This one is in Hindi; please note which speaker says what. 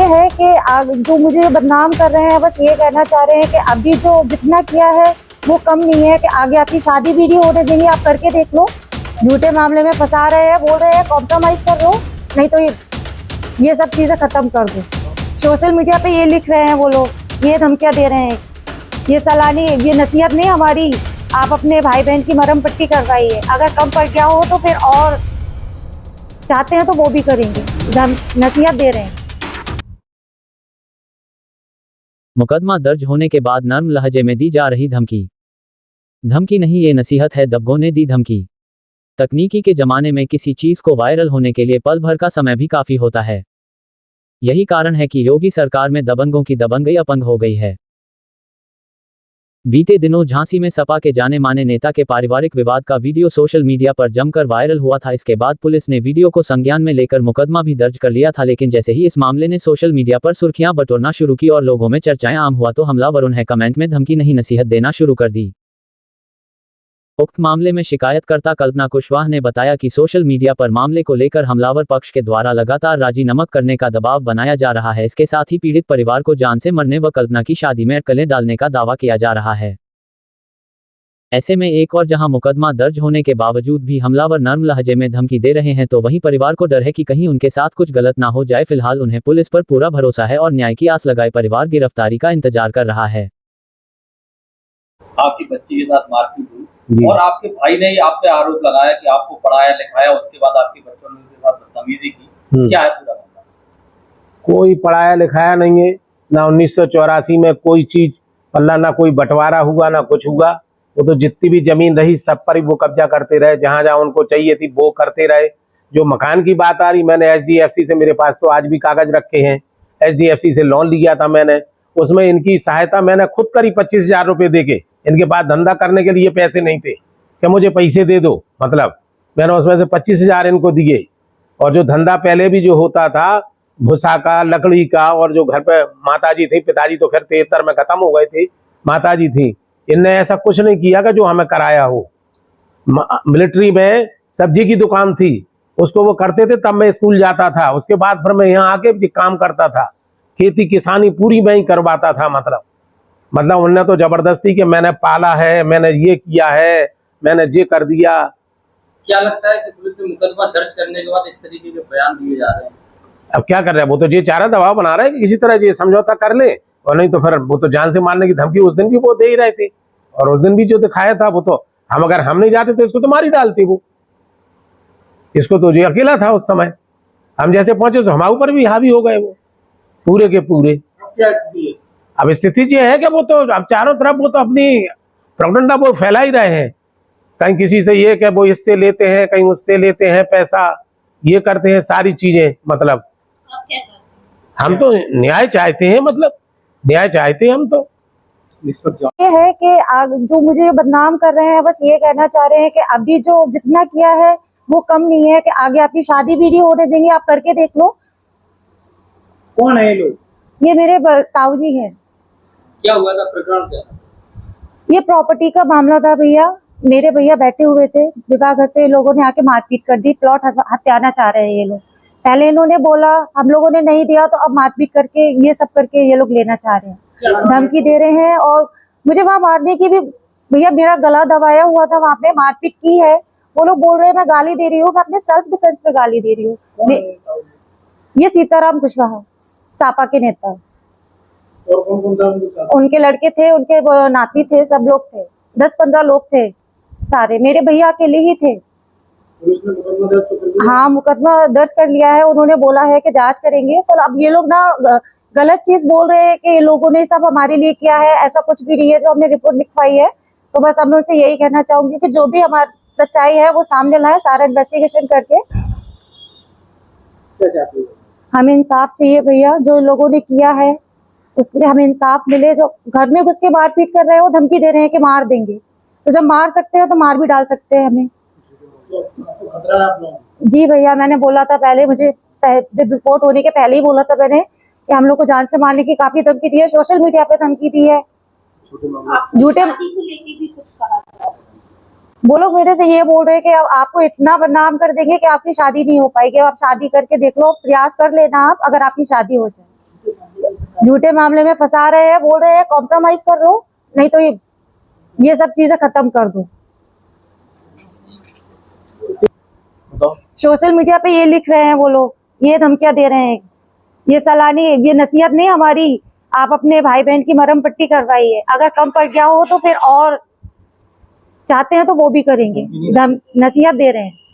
Speaker 1: है कि जो मुझे बदनाम कर रहे हैं, बस ये कहना चाह रहे हैं कि अभी जो जितना किया है वो कम नहीं है, कि आगे आपकी शादी भी नहीं होने देंगे, आप करके देख लो। झूठे मामले में फंसा रहे हैं, बोल रहे हैं कॉम्प्रोमाइज कर लो, नहीं तो ये सब चीजें खत्म कर दो। सोशल मीडिया पे ये लिख रहे हैं वो लोग, ये धमकियां दे रहे हैं। ये सलानी, ये नसीहत नहीं हमारी, आप अपने भाई बहन की मरहम पट्टी करवाइए। अगर कम पड़ गया हो तो फिर और चाहते हैं तो वो भी करेंगे, नसीहत दे रहे हैं।
Speaker 2: मुकदमा दर्ज होने के बाद नर्म लहजे में दी जा रही धमकी। धमकी नहीं, ये नसीहत है, दबंगों ने दी धमकी। तकनीकी के जमाने में किसी चीज को वायरल होने के लिए पल भर का समय भी काफी होता है। यही कारण है कि योगी सरकार में दबंगों की दबंगई अपंग हो गई है। बीते दिनों झांसी में सपा के जाने माने नेता के पारिवारिक विवाद का वीडियो सोशल मीडिया पर जमकर वायरल हुआ था। इसके बाद पुलिस ने वीडियो को संज्ञान में लेकर मुकदमा भी दर्ज कर लिया था, लेकिन जैसे ही इस मामले ने सोशल मीडिया पर सुर्खियां बटोरना शुरू की और लोगों में चर्चाएं आम हुआ, तो हमलावरों ने कमेंट में धमकी नहीं नसीहत देना शुरू कर दी। उक्त मामले में शिकायतकर्ता कल्पना कुशवाहा ने बताया कि सोशल मीडिया पर मामले को लेकर हमलावर पक्ष के द्वारा लगातार राजीनामा करने का दबाव बनाया जा रहा है। इसके साथ ही पीड़ित परिवार को जान से मरने व कल्पना की शादी में अटकलें डालने का दावा किया जा रहा है। ऐसे में एक और जहां मुकदमा दर्ज होने के बावजूद भी हमलावर नर्म लहजे में धमकी दे रहे हैं, तो वहीं परिवार को डर है कि कहीं उनके साथ कुछ गलत ना हो जाए। फिलहाल उन्हें पुलिस पर पूरा भरोसा है और न्याय की आस लगाए परिवार गिरफ्तारी का इंतजार कर रहा है।
Speaker 3: आपकी बच्ची के साथ मारपीट हुई और आपके भाई ने आप पे आरोप लगाया कि आपको पढ़ाया लिखाया, उसके बाद आपके बच्चों ने उसके साथ बदतमीजी की। क्या है पूरा मामला?
Speaker 4: कोई पढ़ाया लिखाया नहीं है ना। 1984 में कोई चीज पल्ला, ना कोई बंटवारा हुआ ना कुछ हुआ। वो तो जितनी भी जमीन रही सब पर ही वो कब्जा करते रहे, जहां जहां उनको चाहिए थी वो करते रहे। जो मकान की बात आ रही, मैंने HDFC से, मेरे पास तो आज भी कागज रखे हैं, HDFC से लोन लिया था मैंने। उसमें इनकी सहायता मैंने खुद करी 25,000 रुपये दे के। इनके पास धंधा करने के लिए पैसे नहीं थे कि मुझे पैसे दे दो, मतलब मैंने उसमें से 25,000 इनको दिए। और जो धंधा पहले भी जो होता था भूसा का, लकड़ी का, और जो घर पे माताजी थी, पिताजी तो खैर 73 में खत्म हो गए थे, माताजी थी, इनने ऐसा कुछ नहीं किया कि जो हमें कराया हो। मिलिट्री में सब्जी की दुकान थी, उसको वो करते थे, तब मैं स्कूल जाता था। उसके बाद फिर मैं यहाँ आके भी काम करता था, खेती किसानी पूरी मैं ही करवाता था। मतलब उनने तो जबरदस्ती कि मैंने पाला है, मैंने ये किया है, मैंने ये कर दिया।
Speaker 3: क्या लगता है कि पुलिस ने मुकदमा दर्ज करने के बाद इस तरीके के बयान दिए जा रहे हैं?
Speaker 4: अब क्या कर रहे हैं, वो तो ये चाह रहा दबाव बना रहे हैं कि किसी तरह ये समझौता कर ले, और नहीं तो फिर वो तो जान से मारने की धमकी उस दिन भी वो दे ही रहे थे। और उस दिन भी जो दिखाया था वो तो अगर हम नहीं जाते तो इसको तो मार ही डालते वो। इसको तो ये अकेला था उस समय, हम जैसे पहुंचे तो हमारे ऊपर भी हावी हो गए वो पूरे के पूरे। अब स्थिति ये है कि वो तो अब चारों तरफ वो तो अपनी प्रोपेगेंडा वो फैला ही रहे हैं। कहीं किसी से ये कि वो इससे लेते हैं, कहीं उससे लेते हैं पैसा, ये करते हैं सारी चीजें। मतलब हम तो न्याय चाहते हैं, मतलब न्याय चाहते हैं हम तो।
Speaker 1: ये है कि जो मुझे बदनाम कर रहे हैं, बस ये कहना चाह रहे हैं कि अभी जो जितना किया है वो कम नहीं है, कि आगे आपकी शादी भी नहीं होने देंगे, आप करके देख लो।
Speaker 3: कौन है ये लोग?
Speaker 1: ये मेरे ताऊ जी हैं।
Speaker 3: क्या हुआ था, प्रकरण क्या था?
Speaker 1: ये प्रॉपर्टी का मामला था भैया। मेरे भैया बैठे हुए थे विवाह घर पे, लोगों ने आके मारपीट कर दी। प्लॉट हत्याना चाह रहे हैं ये लोग। पहले इन्होंने बोला, हम लोगों ने नहीं दिया, तो अब मारपीट करके ये सब करके ये लोग लेना चाह रहे हैं, धमकी दे रहे हैं। और मुझे वहां मारने की भी, भैया मेरा गला दबाया हुआ था, वहां पे मारपीट की है। वो लोग बोल रहे हैं मैं गाली दे रही हूँ, मैं अपने सेल्फ डिफेंस पे गाली दे रही हूँ। ये सीताराम कुशवाहा, सापा के नेता।
Speaker 3: और कौन
Speaker 1: उनके लड़के थे, उनके नाती थे, सब लोग थे, 10-15 लोग थे सारे। मेरे भैया अकेले ही थे।
Speaker 3: पुलिस ने मुकदमा दर्ज कर लिया?
Speaker 1: हाँ, मुकदमा दर्ज कर लिया है। उन्होंने बोला है कि जांच करेंगे। तो अब ये लोग ना गलत चीज बोल रहे हैं कि ये लोगों ने सब हमारे लिए किया है, ऐसा कुछ भी नहीं है जो हमने रिपोर्ट लिखवाई है। तो बस अब मैं उनसे यही कहना चाहूंगी कि जो भी हमारी सच्चाई है वो सामने लाए, सारा इन्वेस्टिगेशन करके।
Speaker 3: क्या चाहते हो?
Speaker 1: हमें इंसाफ चाहिए भैया, जो लोगों ने किया है उसके लिए हमें इंसाफ मिले। जो घर में घुस के मारपीट कर रहे हो, धमकी दे रहे हैं कि मार देंगे, तो जब मार सकते हो तो मार भी डाल सकते हैं हमें।
Speaker 3: खतरा है आप लोगों को?
Speaker 1: जी भैया, मैंने बोला था पहले, मुझे जब रिपोर्ट होने के पहले ही बोला था मैंने कि हम लोग को जान से मारने की काफी धमकी दी है, सोशल मीडिया पे धमकी दी है। झूठे वो लोग मेरे से ये बोल रहे हैं कि अब आपको इतना बदनाम कर देंगे कि आपकी शादी नहीं हो पाएगी। अब आप शादी करके देख लो, प्रयास कर लेना आप, अगर आपकी शादी हो जाए। झूठे मामले में फंसा रहे हैं, बोल रहे हैं कॉम्प्रोमाइज कर लो, नहीं तो ये सब चीजें खत्म कर दो। सोशल मीडिया पे ये लिख रहे हैं वो लोग, ये धमकियां दे रहे हैं। ये सलानी, ये नसीहत नहीं हमारी, आप अपने भाई बहन की मरहम पट्टी करवाइए। अगर कम पड़ गया हो तो फिर और चाहते हैं तो वो भी करेंगे, नसीहत दे रहे हैं।